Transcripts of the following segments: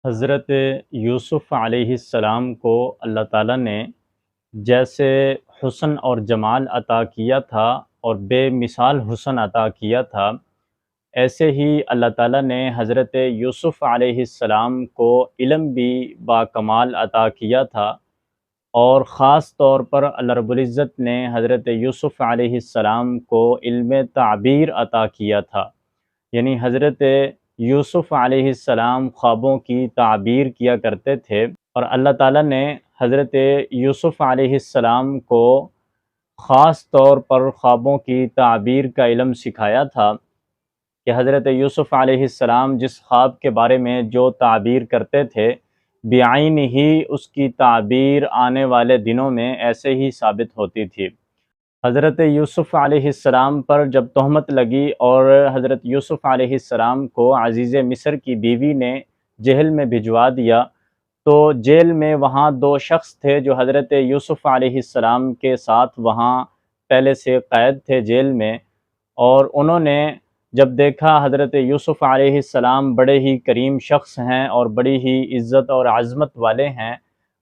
حضرت یوسف علیہ السلام کو اللہ تعالیٰ نے جیسے حسن اور جمال عطا کیا تھا اور بے مثال حسن عطا کیا تھا، ایسے ہی اللہ تعالیٰ نے حضرت یوسف علیہ السلام کو علم بھی باکمال عطا کیا تھا، اور خاص طور پر اللہ رب العزت نے حضرت یوسف علیہ السلام کو علم تعبیر عطا کیا تھا۔ یعنی حضرت یوسف علیہ السلام خوابوں کی تعبیر کیا کرتے تھے، اور اللہ تعالیٰ نے حضرت یوسف علیہ السلام کو خاص طور پر خوابوں کی تعبیر کا علم سکھایا تھا کہ حضرت یوسف علیہ السلام جس خواب کے بارے میں جو تعبیر کرتے تھے، بعین ہی اس کی تعبیر آنے والے دنوں میں ایسے ہی ثابت ہوتی تھی۔ حضرت یوسف علیہ السلام پر جب تہمت لگی اور حضرت یوسف علیہ السلام کو عزیز مصر کی بیوی نے جیل میں بھجوا دیا، تو جیل میں وہاں دو شخص تھے جو حضرت یوسف علیہ السلام کے ساتھ وہاں پہلے سے قید تھے جیل میں، اور انہوں نے جب دیکھا حضرت یوسف علیہ السلام بڑے ہی کریم شخص ہیں اور بڑی ہی عزت اور عظمت والے ہیں،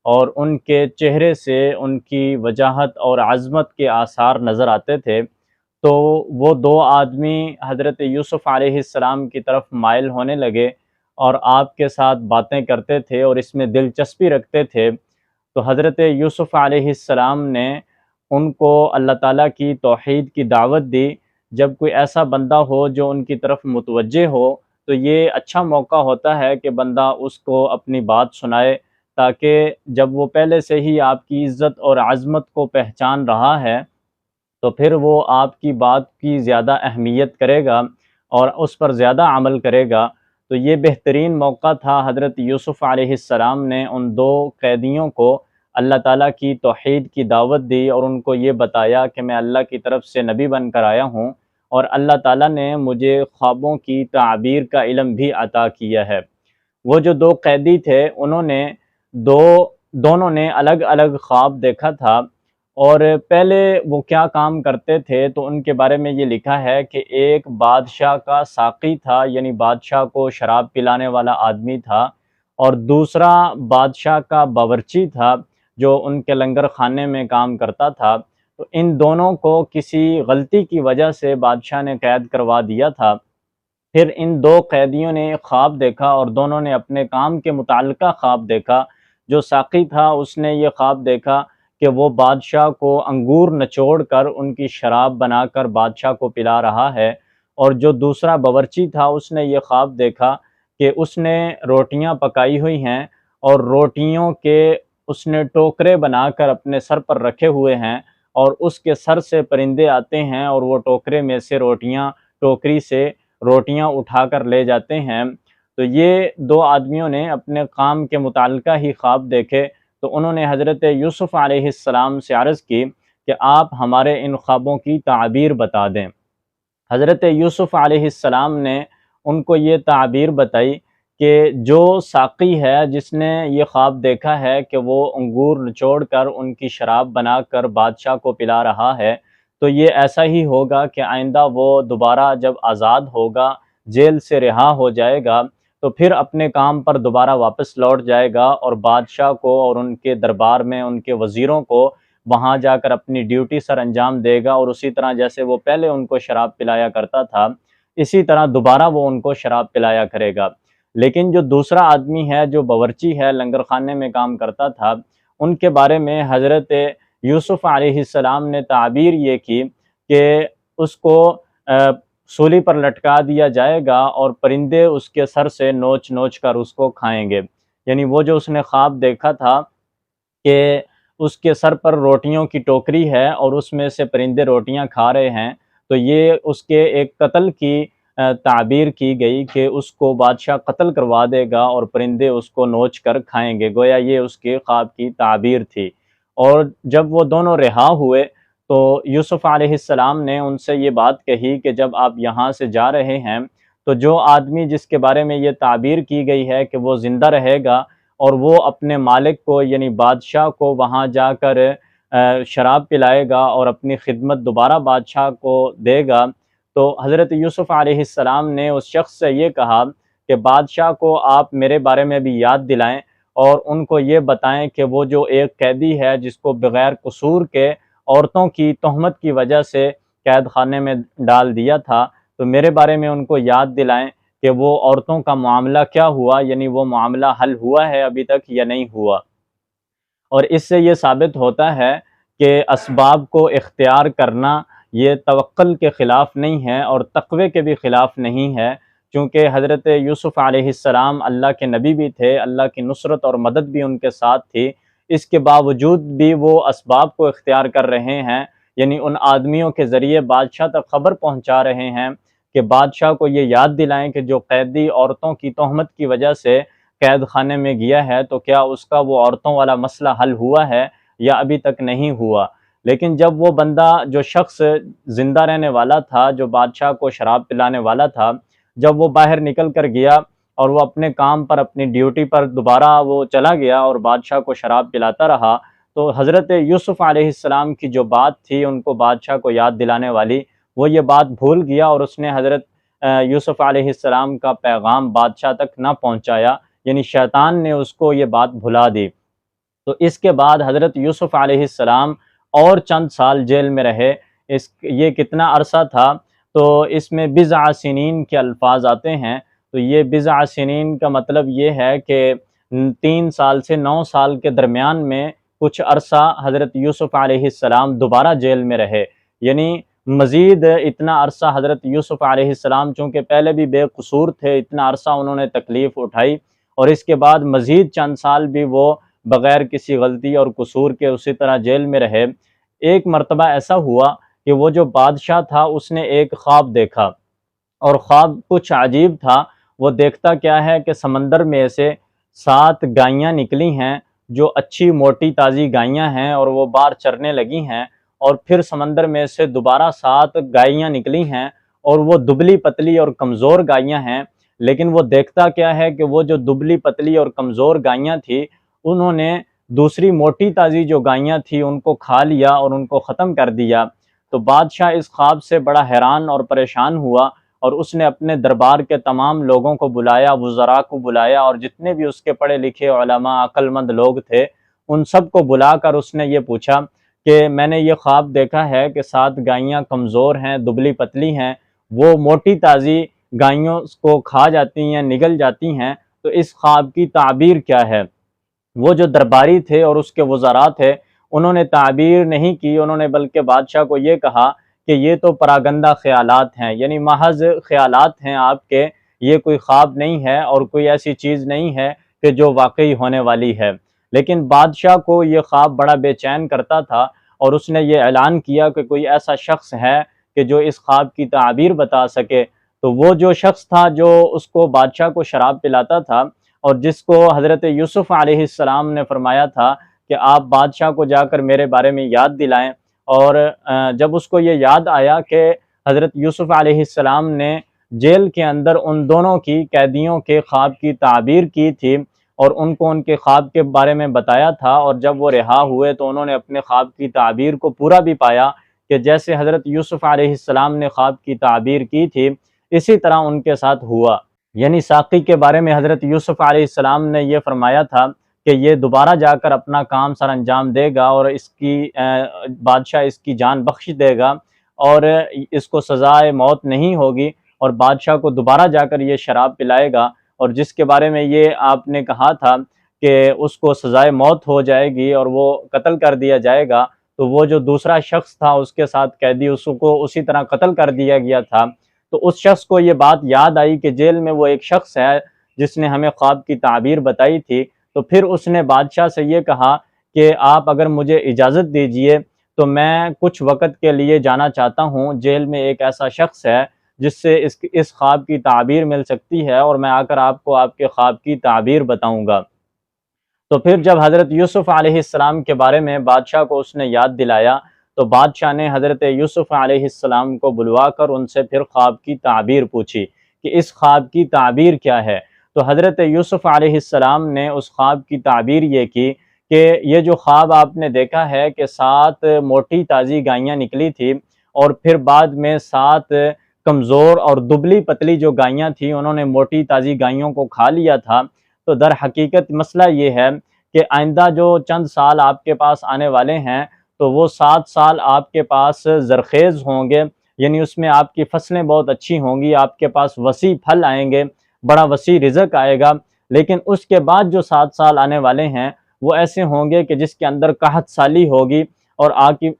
اور ان کے چہرے سے ان کی وجاہت اور عظمت کے آثار نظر آتے تھے، تو وہ دو آدمی حضرت یوسف علیہ السلام کی طرف مائل ہونے لگے اور آپ کے ساتھ باتیں کرتے تھے اور اس میں دلچسپی رکھتے تھے۔ تو حضرت یوسف علیہ السلام نے ان کو اللہ تعالیٰ کی توحید کی دعوت دی۔ جب کوئی ایسا بندہ ہو جو ان کی طرف متوجہ ہو تو یہ اچھا موقع ہوتا ہے کہ بندہ اس کو اپنی بات سنائے، تاکہ جب وہ پہلے سے ہی آپ کی عزت اور عظمت کو پہچان رہا ہے تو پھر وہ آپ کی بات کی زیادہ اہمیت کرے گا اور اس پر زیادہ عمل کرے گا۔ تو یہ بہترین موقع تھا۔ حضرت یوسف علیہ السلام نے ان دو قیدیوں کو اللہ تعالیٰ کی توحید کی دعوت دی اور ان کو یہ بتایا کہ میں اللہ کی طرف سے نبی بن کر آیا ہوں، اور اللہ تعالیٰ نے مجھے خوابوں کی تعبیر کا علم بھی عطا کیا ہے۔ وہ جو دو قیدی تھے انہوں نے دونوں نے الگ الگ خواب دیکھا تھا، اور پہلے وہ کیا کام کرتے تھے تو ان کے بارے میں یہ لکھا ہے کہ ایک بادشاہ کا ساقی تھا، یعنی بادشاہ کو شراب پلانے والا آدمی تھا، اور دوسرا بادشاہ کا باورچی تھا جو ان کے لنگر خانے میں کام کرتا تھا۔ تو ان دونوں کو کسی غلطی کی وجہ سے بادشاہ نے قید کروا دیا تھا۔ پھر ان دو قیدیوں نے ایک خواب دیکھا اور دونوں نے اپنے کام کے متعلقہ خواب دیکھا۔ جو ساقی تھا اس نے یہ خواب دیکھا کہ وہ بادشاہ کو انگور نچوڑ کر ان کی شراب بنا کر بادشاہ کو پلا رہا ہے، اور جو دوسرا باورچی تھا اس نے یہ خواب دیکھا کہ اس نے روٹیاں پکائی ہوئی ہیں اور روٹیوں کے اس نے ٹوکرے بنا کر اپنے سر پر رکھے ہوئے ہیں، اور اس کے سر سے پرندے آتے ہیں اور وہ ٹوکرے میں سے ٹوکری سے روٹیاں اٹھا کر لے جاتے ہیں۔ تو یہ دو آدمیوں نے اپنے کام کے متعلقہ ہی خواب دیکھے، تو انہوں نے حضرت یوسف علیہ السلام سے عرض کی کہ آپ ہمارے ان خوابوں کی تعبیر بتا دیں۔ حضرت یوسف علیہ السلام نے ان کو یہ تعبیر بتائی کہ جو ساقی ہے جس نے یہ خواب دیکھا ہے کہ وہ انگور نچوڑ کر ان کی شراب بنا کر بادشاہ کو پلا رہا ہے، تو یہ ایسا ہی ہوگا کہ آئندہ وہ دوبارہ جب آزاد ہوگا، جیل سے رہا ہو جائے گا، تو پھر اپنے کام پر دوبارہ واپس لوٹ جائے گا اور بادشاہ کو اور ان کے دربار میں ان کے وزیروں کو وہاں جا کر اپنی ڈیوٹی سر انجام دے گا، اور اسی طرح جیسے وہ پہلے ان کو شراب پلایا کرتا تھا اسی طرح دوبارہ وہ ان کو شراب پلایا کرے گا۔ لیکن جو دوسرا آدمی ہے جو باورچی ہے، لنگر خانے میں کام کرتا تھا، ان کے بارے میں حضرت یوسف علیہ السلام نے تعبیر یہ کی کہ اس کو سولی پر لٹکا دیا جائے گا اور پرندے اس کے سر سے نوچ نوچ کر اس کو کھائیں گے۔ یعنی وہ جو اس نے خواب دیکھا تھا کہ اس کے سر پر روٹیوں کی ٹوکری ہے اور اس میں سے پرندے روٹیاں کھا رہے ہیں، تو یہ اس کے ایک قتل کی تعبیر کی گئی کہ اس کو بادشاہ قتل کروا دے گا اور پرندے اس کو نوچ کر کھائیں گے، گویا یہ اس کے خواب کی تعبیر تھی۔ اور جب وہ دونوں رہا ہوئے تو یوسف علیہ السلام نے ان سے یہ بات کہی کہ جب آپ یہاں سے جا رہے ہیں تو جو آدمی جس کے بارے میں یہ تعبیر کی گئی ہے کہ وہ زندہ رہے گا اور وہ اپنے مالک کو یعنی بادشاہ کو وہاں جا کر شراب پلائے گا اور اپنی خدمت دوبارہ بادشاہ کو دے گا، تو حضرت یوسف علیہ السلام نے اس شخص سے یہ کہا کہ بادشاہ کو آپ میرے بارے میں بھی یاد دلائیں اور ان کو یہ بتائیں کہ وہ جو ایک قیدی ہے جس کو بغیر قصور کے عورتوں کی تہمت کی وجہ سے قید خانے میں ڈال دیا تھا، تو میرے بارے میں ان کو یاد دلائیں کہ وہ عورتوں کا معاملہ کیا ہوا، یعنی وہ معاملہ حل ہوا ہے ابھی تک یا نہیں ہوا۔ اور اس سے یہ ثابت ہوتا ہے کہ اسباب کو اختیار کرنا یہ توکل کے خلاف نہیں ہے اور تقوی کے بھی خلاف نہیں ہے، چونکہ حضرت یوسف علیہ السلام اللہ کے نبی بھی تھے، اللہ کی نصرت اور مدد بھی ان کے ساتھ تھی، اس کے باوجود بھی وہ اسباب کو اختیار کر رہے ہیں، یعنی ان آدمیوں کے ذریعے بادشاہ تک خبر پہنچا رہے ہیں کہ بادشاہ کو یہ یاد دلائیں کہ جو قیدی عورتوں کی تہمت کی وجہ سے قید خانے میں گیا ہے تو کیا اس کا وہ عورتوں والا مسئلہ حل ہوا ہے یا ابھی تک نہیں ہوا۔ لیکن جب وہ بندہ جو شخص زندہ رہنے والا تھا، جو بادشاہ کو شراب پلانے والا تھا، جب وہ باہر نکل کر گیا اور وہ اپنے کام پر اپنی ڈیوٹی پر دوبارہ وہ چلا گیا اور بادشاہ کو شراب پلاتا رہا، تو حضرت یوسف علیہ السلام کی جو بات تھی ان کو بادشاہ کو یاد دلانے والی، وہ یہ بات بھول گیا اور اس نے حضرت یوسف علیہ السلام کا پیغام بادشاہ تک نہ پہنچایا، یعنی شیطان نے اس کو یہ بات بھلا دی۔ تو اس کے بعد حضرت یوسف علیہ السلام اور چند سال جیل میں رہے۔ یہ کتنا عرصہ تھا؟ تو اس میں بضع سنین کے الفاظ آتے ہیں، تو یہ بضع سنین کا مطلب یہ ہے کہ 3 سال سے 9 سال کے درمیان میں کچھ عرصہ حضرت یوسف علیہ السلام دوبارہ جیل میں رہے، یعنی مزید اتنا عرصہ حضرت یوسف علیہ السلام چونکہ پہلے بھی بے قصور تھے، اتنا عرصہ انہوں نے تکلیف اٹھائی اور اس کے بعد مزید چند سال بھی وہ بغیر کسی غلطی اور قصور کے اسی طرح جیل میں رہے۔ ایک مرتبہ ایسا ہوا کہ وہ جو بادشاہ تھا اس نے ایک خواب دیکھا اور خواب کچھ عجیب تھا۔ وہ دیکھتا کیا ہے کہ سمندر میں سے 7 گائیاں نکلی ہیں جو اچھی موٹی تازی گائیاں ہیں اور وہ باہر چرنے لگی ہیں، اور پھر سمندر میں سے دوبارہ 7 گائیاں نکلی ہیں اور وہ دبلی پتلی اور کمزور گائیاں ہیں، لیکن وہ دیکھتا کیا ہے کہ وہ جو دبلی پتلی اور کمزور گائیاں تھی انہوں نے دوسری موٹی تازی جو گائیاں تھی ان کو کھا لیا اور ان کو ختم کر دیا۔ تو بادشاہ اس خواب سے بڑا حیران اور پریشان ہوا اور اس نے اپنے دربار کے تمام لوگوں کو بلایا، وزراء کو بلایا اور جتنے بھی اس کے پڑھے لکھے علماء عقل مند لوگ تھے ان سب کو بلا کر اس نے یہ پوچھا کہ میں نے یہ خواب دیکھا ہے کہ 7 گائیاں کمزور ہیں، دبلی پتلی ہیں، وہ موٹی تازی گائیوں کو کھا جاتی ہیں، نگل جاتی ہیں، تو اس خواب کی تعبیر کیا ہے؟ وہ جو درباری تھے اور اس کے وزراء تھے انہوں نے تعبیر نہیں کی، انہوں نے بلکہ بادشاہ کو یہ کہا کہ یہ تو پراگندہ خیالات ہیں، یعنی محض خیالات ہیں آپ کے، یہ کوئی خواب نہیں ہے اور کوئی ایسی چیز نہیں ہے کہ جو واقعی ہونے والی ہے۔ لیکن بادشاہ کو یہ خواب بڑا بے چین کرتا تھا اور اس نے یہ اعلان کیا کہ کوئی ایسا شخص ہے کہ جو اس خواب کی تعبیر بتا سکے۔ تو وہ جو شخص تھا جو اس کو بادشاہ کو شراب پلاتا تھا اور جس کو حضرت یوسف علیہ السلام نے فرمایا تھا کہ آپ بادشاہ کو جا کر میرے بارے میں یاد دلائیں، اور جب اس کو یہ یاد آیا کہ حضرت یوسف علیہ السلام نے جیل کے اندر ان دونوں کی قیدیوں کے خواب کی تعبیر کی تھی اور ان کو ان کے خواب کے بارے میں بتایا تھا، اور جب وہ رہا ہوئے تو انہوں نے اپنے خواب کی تعبیر کو پورا بھی پایا کہ جیسے حضرت یوسف علیہ السلام نے خواب کی تعبیر کی تھی اسی طرح ان کے ساتھ ہوا۔ یعنی ساقی کے بارے میں حضرت یوسف علیہ السلام نے یہ فرمایا تھا کہ یہ دوبارہ جا کر اپنا کام سر انجام دے گا اور اس کی بادشاہ اس کی جان بخش دے گا اور اس کو سزائے موت نہیں ہوگی، اور بادشاہ کو دوبارہ جا کر یہ شراب پلائے گا، اور جس کے بارے میں یہ آپ نے کہا تھا کہ اس کو سزائے موت ہو جائے گی اور وہ قتل کر دیا جائے گا، تو وہ جو دوسرا شخص تھا اس کے ساتھ قیدی اس کو اسی طرح قتل کر دیا گیا تھا۔ تو اس شخص کو یہ بات یاد آئی کہ جیل میں وہ ایک شخص ہے جس نے ہمیں خواب کی تعبیر بتائی تھی، تو پھر اس نے بادشاہ سے یہ کہا کہ آپ اگر مجھے اجازت دیجئے تو میں کچھ وقت کے لیے جانا چاہتا ہوں، جیل میں ایک ایسا شخص ہے جس سے اس خواب کی تعبیر مل سکتی ہے اور میں آ کر آپ کو آپ کے خواب کی تعبیر بتاؤں گا۔ تو پھر جب حضرت یوسف علیہ السلام کے بارے میں بادشاہ کو اس نے یاد دلایا تو بادشاہ نے حضرت یوسف علیہ السلام کو بلوا کر ان سے پھر خواب کی تعبیر پوچھی کہ اس خواب کی تعبیر کیا ہے۔ تو حضرت یوسف علیہ السلام نے اس خواب کی تعبیر یہ کی کہ یہ جو خواب آپ نے دیکھا ہے کہ 7 موٹی تازی گائیاں نکلی تھی اور پھر بعد میں 7 کمزور اور دبلی پتلی جو گائیاں تھیں انہوں نے موٹی تازی گائیوں کو کھا لیا تھا۔ تو در حقیقت مسئلہ یہ ہے کہ آئندہ جو چند سال آپ کے پاس آنے والے ہیں تو وہ 7 سال آپ کے پاس زرخیز ہوں گے، یعنی اس میں آپ کی فصلیں بہت اچھی ہوں گی، آپ کے پاس وسیع پھل آئیں گے، بڑا وسیع رزق آئے گا۔ لیکن اس کے بعد جو 7 سال آنے والے ہیں وہ ایسے ہوں گے کہ جس کے اندر قحط سالی ہوگی اور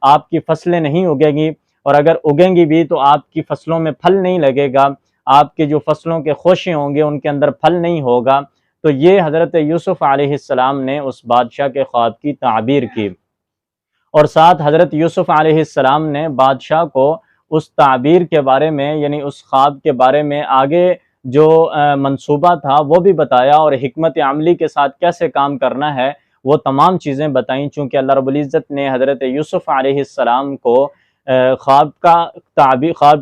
آپ کی فصلیں نہیں اگیں گی، اور اگر اگیں گی بھی تو آپ کی فصلوں میں پھل نہیں لگے گا، آپ کے جو فصلوں کے خوشے ہوں گے ان کے اندر پھل نہیں ہوگا۔ تو یہ حضرت یوسف علیہ السلام نے اس بادشاہ کے خواب کی تعبیر کی، اور ساتھ حضرت یوسف علیہ السلام نے بادشاہ کو اس تعبیر کے بارے میں، یعنی اس خواب کے بارے میں آگے جو منصوبہ تھا وہ بھی بتایا، اور حکمت عملی کے ساتھ کیسے کام کرنا ہے وہ تمام چیزیں بتائیں، چونکہ اللہ رب العزت نے حضرت یوسف علیہ السلام کو خواب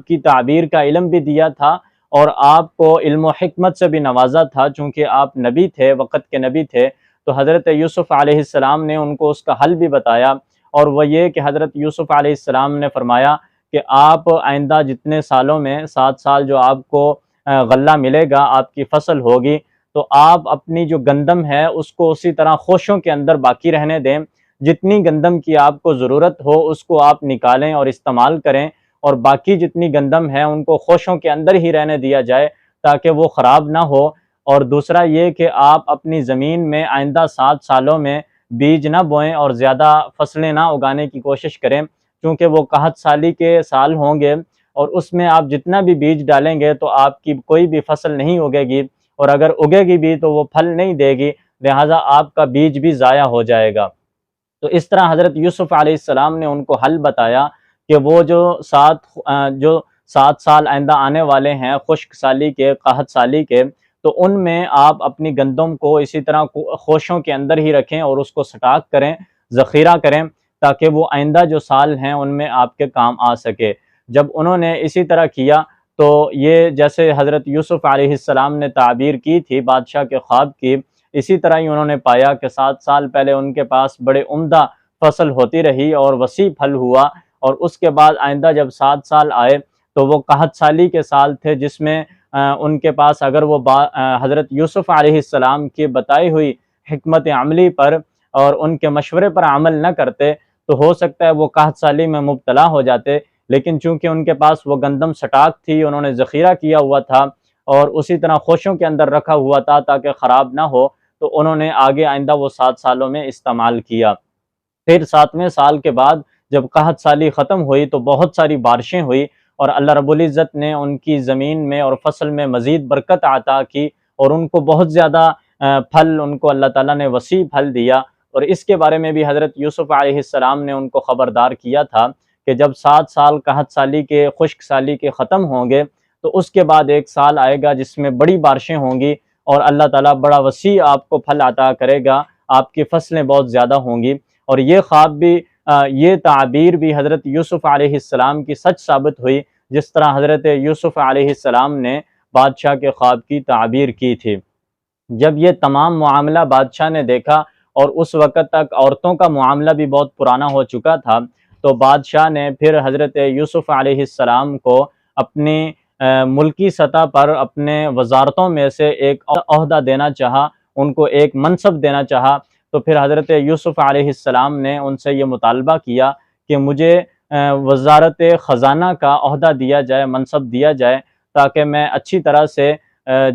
کی تعبیر کا علم بھی دیا تھا، اور آپ کو علم و حکمت سے بھی نوازا تھا، چونکہ آپ نبی تھے، وقت کے نبی تھے۔ تو حضرت یوسف علیہ السلام نے ان کو اس کا حل بھی بتایا، اور وہ یہ کہ حضرت یوسف علیہ السلام نے فرمایا کہ آپ آئندہ جتنے سالوں میں 7 سال جو آپ کو غلہ ملے گا، آپ کی فصل ہوگی، تو آپ اپنی جو گندم ہے اس کو اسی طرح خوشوں کے اندر باقی رہنے دیں، جتنی گندم کی آپ کو ضرورت ہو اس کو آپ نکالیں اور استعمال کریں، اور باقی جتنی گندم ہے ان کو خوشوں کے اندر ہی رہنے دیا جائے تاکہ وہ خراب نہ ہو۔ اور دوسرا یہ کہ آپ اپنی زمین میں آئندہ 7 سالوں میں بیج نہ بوئیں اور زیادہ فصلیں نہ اگانے کی کوشش کریں، کیونکہ وہ قحط سالی کے سال ہوں گے، اور اس میں آپ جتنا بھی بیج ڈالیں گے تو آپ کی کوئی بھی فصل نہیں اگے گی، اور اگر اگے گی بھی تو وہ پھل نہیں دے گی، لہٰذا آپ کا بیج بھی ضائع ہو جائے گا۔ تو اس طرح حضرت یوسف علیہ السلام نے ان کو حل بتایا کہ وہ جو 7 سال آئندہ آنے والے ہیں خشک سالی کے، قحط سالی کے، تو ان میں آپ اپنی گندم کو اسی طرح خوشوں کے اندر ہی رکھیں اور اس کو سٹاک کریں، ذخیرہ کریں، تاکہ وہ آئندہ جو سال ہیں ان میں آپ کے کام آ سکے۔ جب انہوں نے اسی طرح کیا تو یہ جیسے حضرت یوسف علیہ السلام نے تعبیر کی تھی بادشاہ کے خواب کی، اسی طرح ہی انہوں نے پایا کہ 7 سال پہلے ان کے پاس بڑے عمدہ فصل ہوتی رہی اور وسیع پھل ہوا، اور اس کے بعد آئندہ جب 7 سال آئے تو وہ قحط سالی کے سال تھے، جس میں ان کے پاس اگر وہ حضرت یوسف علیہ السلام کی بتائی ہوئی حکمت عملی پر اور ان کے مشورے پر عمل نہ کرتے تو ہو سکتا ہے وہ قحط سالی میں مبتلا ہو جاتے، لیکن چونکہ ان کے پاس وہ گندم سٹاک تھی، انہوں نے ذخیرہ کیا ہوا تھا اور اسی طرح خوشوں کے اندر رکھا ہوا تھا تاکہ خراب نہ ہو، تو انہوں نے آگے آئندہ وہ 7 سالوں میں استعمال کیا۔ پھر 7ویں سال کے بعد جب قحط سالی ختم ہوئی تو بہت ساری بارشیں ہوئی، اور اللہ رب العزت نے ان کی زمین میں اور فصل میں مزید برکت عطا کی، اور ان کو بہت زیادہ پھل ان کو اللہ تعالیٰ نے وسیع پھل دیا۔ اور اس کے بارے میں بھی حضرت یوسف علیہ السلام نے ان کو خبردار کیا تھا کہ جب 7 سال قحط سالی کے، خشک سالی کے ختم ہوں گے تو اس کے بعد ایک سال آئے گا جس میں بڑی بارشیں ہوں گی، اور اللہ تعالیٰ بڑا وسیع آپ کو پھل عطا کرے گا، آپ کی فصلیں بہت زیادہ ہوں گی۔ اور یہ خواب بھی، یہ تعبیر بھی حضرت یوسف علیہ السلام کی سچ ثابت ہوئی، جس طرح حضرت یوسف علیہ السلام نے بادشاہ کے خواب کی تعبیر کی تھی۔ جب یہ تمام معاملہ بادشاہ نے دیکھا، اور اس وقت تک عورتوں کا معاملہ بھی بہت پرانا ہو چکا تھا، تو بادشاہ نے پھر حضرت یوسف علیہ السلام کو اپنی ملکی سطح پر اپنے وزارتوں میں سے ایک عہدہ دینا چاہا، ان کو ایک منصب دینا چاہا۔ تو پھر حضرت یوسف علیہ السلام نے ان سے یہ مطالبہ کیا کہ مجھے وزارت خزانہ کا عہدہ دیا جائے، منصب دیا جائے، تاکہ میں اچھی طرح سے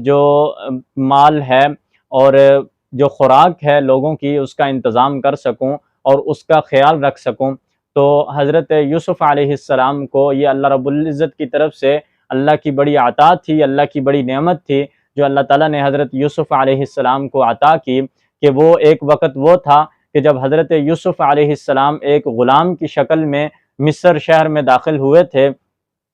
جو مال ہے اور جو خوراک ہے لوگوں کی اس کا انتظام کر سکوں اور اس کا خیال رکھ سکوں۔ تو حضرت یوسف علیہ السلام کو یہ اللہ رب العزت کی طرف سے اللہ کی بڑی عطا تھی، اللہ کی بڑی نعمت تھی جو اللہ تعالیٰ نے حضرت یوسف علیہ السلام کو عطا کی، کہ وہ ایک وقت وہ تھا کہ جب حضرت یوسف علیہ السلام ایک غلام کی شکل میں مصر شہر میں داخل ہوئے تھے،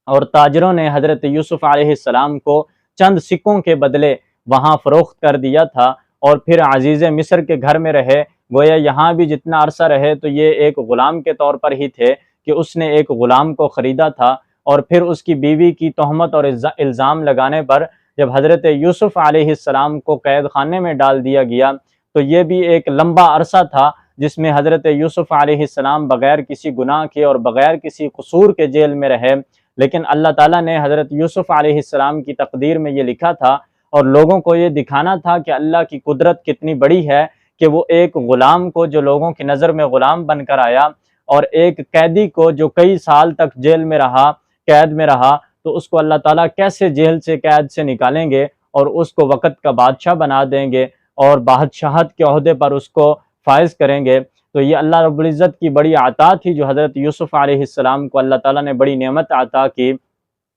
اور تاجروں نے حضرت یوسف علیہ السلام کو چند سکوں کے بدلے وہاں فروخت کر دیا تھا، اور پھر عزیز مصر کے گھر میں رہے، گویا یہاں بھی جتنا عرصہ رہے تو یہ ایک غلام کے طور پر ہی تھے کہ اس نے ایک غلام کو خریدا تھا، اور پھر اس کی بیوی کی تہمت اور الزام لگانے پر جب حضرت یوسف علیہ السلام کو قید خانے میں ڈال دیا گیا، تو یہ بھی ایک لمبا عرصہ تھا جس میں حضرت یوسف علیہ السلام بغیر کسی گناہ کے اور بغیر کسی قصور کے جیل میں رہے، لیکن اللہ تعالیٰ نے حضرت یوسف علیہ السلام کی تقدیر میں یہ لکھا تھا، اور لوگوں کو یہ دکھانا تھا کہ اللہ کی قدرت کتنی بڑی ہے کہ وہ ایک غلام کو جو لوگوں کی نظر میں غلام بن کر آیا، اور ایک قیدی کو جو کئی سال تک جیل میں رہا، قید میں رہا، تو اس کو اللہ تعالیٰ کیسے جیل سے، قید سے نکالیں گے اور اس کو وقت کا بادشاہ بنا دیں گے اور بادشاہت کے عہدے پر اس کو فائز کریں گے۔ تو یہ اللہ رب العزت کی بڑی عطا تھی جو حضرت یوسف علیہ السلام کو اللہ تعالیٰ نے بڑی نعمت عطا کی،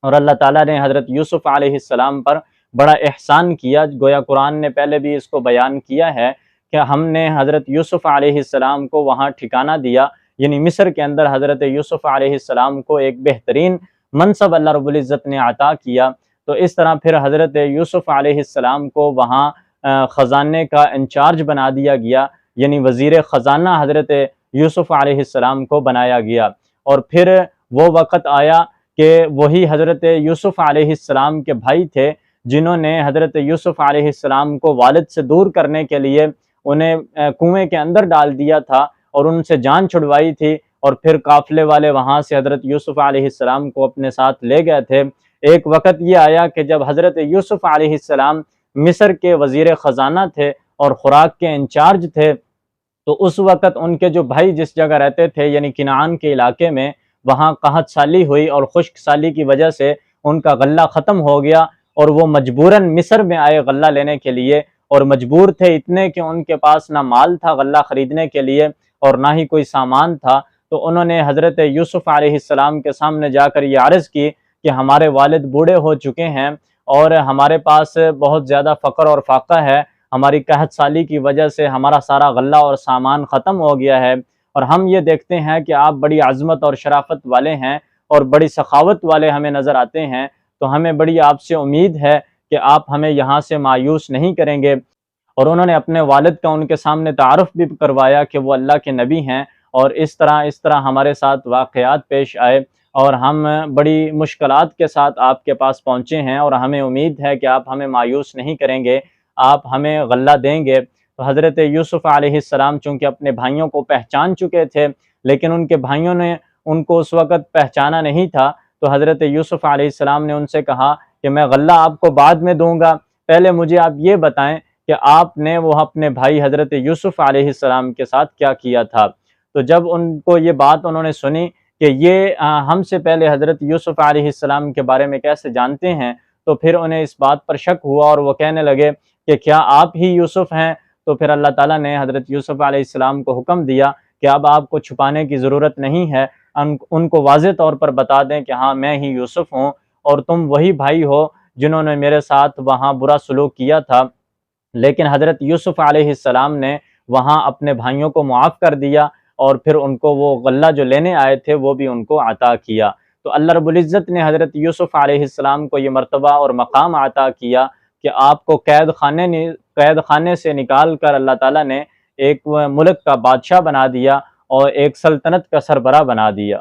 اور اللہ تعالیٰ نے حضرت یوسف علیہ السلام پر بڑا احسان کیا۔ گویا قرآن نے پہلے بھی اس کو بیان کیا ہے کہ ہم نے حضرت یوسف علیہ السلام کو وہاں ٹھکانہ دیا، یعنی مصر کے اندر حضرت یوسف علیہ السلام کو ایک بہترین منصب اللہ رب العزت نے عطا کیا۔ تو اس طرح پھر حضرت یوسف علیہ السلام کو وہاں خزانے کا انچارج بنا دیا گیا، یعنی وزیر خزانہ حضرت یوسف علیہ السلام کو بنایا گیا۔ اور پھر وہ وقت آیا کہ وہی حضرت یوسف علیہ السلام کے بھائی تھے جنہوں نے حضرت یوسف علیہ السلام کو والد سے دور کرنے کے لیے انہیں کنویں کے اندر ڈال دیا تھا اور ان سے جان چھڑوائی تھی، اور پھر قافلے والے وہاں سے حضرت یوسف علیہ السلام کو اپنے ساتھ لے گئے تھے۔ ایک وقت یہ آیا کہ جب حضرت یوسف علیہ السلام مصر کے وزیر خزانہ تھے اور خوراک کے انچارج تھے، تو اس وقت ان کے جو بھائی جس جگہ رہتے تھے یعنی کنعان کے علاقے میں، وہاں قحط سالی ہوئی اور خشک سالی کی وجہ سے ان کا غلہ ختم ہو گیا، اور وہ مجبوراً مصر میں آئے غلہ لینے کے لیے، اور مجبور تھے اتنے کہ ان کے پاس نہ مال تھا غلہ خریدنے کے لیے اور نہ ہی کوئی سامان تھا۔ تو انہوں نے حضرت یوسف علیہ السلام کے سامنے جا کر یہ عرض کی کہ ہمارے والد بوڑھے ہو چکے ہیں اور ہمارے پاس بہت زیادہ فقر اور فاقہ ہے، ہماری قحط سالی کی وجہ سے ہمارا سارا غلہ اور سامان ختم ہو گیا ہے، اور ہم یہ دیکھتے ہیں کہ آپ بڑی عظمت اور شرافت والے ہیں اور بڑی سخاوت والے ہمیں نظر آتے ہیں، تو ہمیں بڑی آپ سے امید ہے کہ آپ ہمیں یہاں سے مایوس نہیں کریں گے۔ اور انہوں نے اپنے والد کا ان کے سامنے تعارف بھی کروایا کہ وہ اللہ کے نبی ہیں، اور اس طرح ہمارے ساتھ واقعات پیش آئے اور ہم بڑی مشکلات کے ساتھ آپ کے پاس پہنچے ہیں، اور ہمیں امید ہے کہ آپ ہمیں مایوس نہیں کریں گے، آپ ہمیں غلہ دیں گے۔ تو حضرت یوسف علیہ السلام چونکہ اپنے بھائیوں کو پہچان چکے تھے، لیکن ان کے بھائیوں نے ان کو اس وقت پہچانا نہیں تھا، تو حضرت یوسف علیہ السلام نے ان سے کہا کہ میں غلہ آپ کو بعد میں دوں گا، پہلے مجھے آپ یہ بتائیں کہ آپ نے وہ اپنے بھائی حضرت یوسف علیہ السلام کے ساتھ کیا کیا تھا۔ تو جب ان کو یہ بات انہوں نے سنی کہ یہ ہم سے پہلے حضرت یوسف علیہ السلام کے بارے میں کیسے جانتے ہیں، تو پھر انہیں اس بات پر شک ہوا اور وہ کہنے لگے کہ کیا آپ ہی یوسف ہیں؟ تو پھر اللہ تعالیٰ نے حضرت یوسف علیہ السلام کو حکم دیا کہ اب آپ کو چھپانے کی ضرورت نہیں ہے، ان کو واضح طور پر بتا دیں کہ ہاں میں ہی یوسف ہوں، اور تم وہی بھائی ہو جنہوں نے میرے ساتھ وہاں برا سلوک کیا تھا۔ لیکن حضرت یوسف علیہ السلام نے وہاں اپنے بھائیوں کو معاف کر دیا، اور پھر ان کو وہ غلہ جو لینے آئے تھے وہ بھی ان کو عطا کیا۔ تو اللہ رب العزت نے حضرت یوسف علیہ السلام کو یہ مرتبہ اور مقام عطا کیا کہ آپ کو قید خانے سے نکال کر اللہ تعالیٰ نے ایک ملک کا بادشاہ بنا دیا اور ایک سلطنت کا سربراہ بنا دیا۔